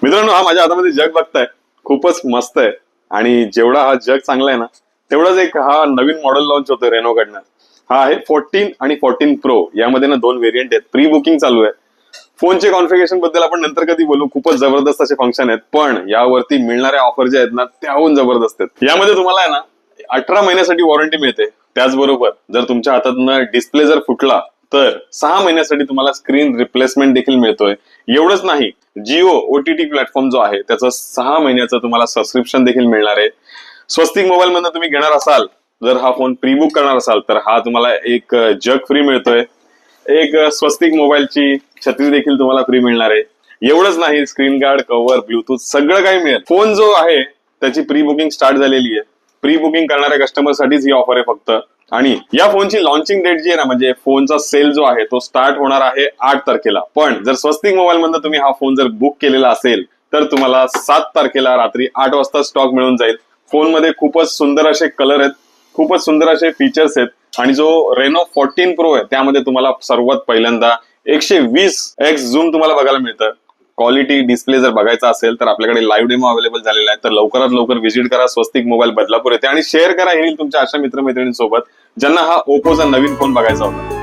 मित्रांनो, हा माझ्या हातामध्ये जग बघताय, खूपच मस्त आहे. आणि जेवढा हा जग चांगला आहे ना, तेवढाच एक हा नवीन मॉडेल लॉन्च होतोय रेनोकडनं. हा आहे 14 आणि 14 प्रो. यामध्ये ना 2 व्हेरियंट आहेत. प्री बुकिंग चालू आहे. फोनचे कॉन्फिगरेशन बद्दल आपण नंतर कधी बोलू. खूपच जबरदस्त असे फंक्शन आहेत, पण यावरती मिळणाऱ्या ऑफर जे आहेत ना, त्याहून जबरदस्त आहेत. यामध्ये तुम्हाला आहे ना 18 महिन्यासाठी वॉरंटी मिळते. त्याचबरोबर जर तुमच्या हातातनं डिस्प्ले जर फुटला तर 6 महिन्यासाठी तुम्हाला स्क्रीन रिप्लेसमेंट देखील मिळतोय. एवढंच नाही, जिओ ओटीटी प्लॅटफॉर्म जो आहे त्याचं 6 महिन्याचं तुम्हाला सबस्क्रिप्शन देखील मिळणार आहे. स्वस्तिक मोबाईल मधनं तुम्ही घेणार असाल, जर हा फोन प्री बुक करणार असाल तर हा तुम्हाला एक जग फ्री मिळतोय. एक स्वस्तिक मोबाईलची छत्री देखील तुम्हाला फ्री मिळणार आहे. एवढंच नाही, स्क्रीन गार्ड, कव्हर, ब्लूटूथ सगळं काही मिळेल. फोन जो आहे त्याची प्री बुकिंग स्टार्ट झालेली आहे. प्री बुकिंग करणाऱ्या कस्टमरसाठीच ही ऑफर आहे फक्त. आणि या फोनची लॉन्चिंग डेट जी आहे ना, म्हणजे फोनचा सेल जो आहे तो स्टार्ट होणार आहे 8 तारखेला. पण जर स्वस्तिक मोबाईल मधनं तुम्ही हा फोन जर बुक केलेला असेल तर तुम्हाला 7 तारखेला रात्री 8 वाजता स्टॉक मिळून जाईल. फोनमध्ये खूपच सुंदर असे कलर आहेत, खूपच सुंदर असे फीचर्स आहेत. आणि जो रेनो 14 प्रो आहे त्यामध्ये तुम्हाला सर्वात पहिल्यांदा 120x झूम तुम्हाला बघायला मिळतं. क्वालिटी डिस्प्ले जर बघायचा असेल तर आपल्याकडे लाईव्ह डेमो अवेलेबल झालेला आहे. तर लवकरात लवकर व्हिजिट करा स्वस्तिक मोबाईल बदलापूर येथे आणि शेअर करा हे तुमच्या अशा मित्रमैत्रिणींसोबत ज्यांना हा ओप्पोचा नवीन फोन बघायचा होता.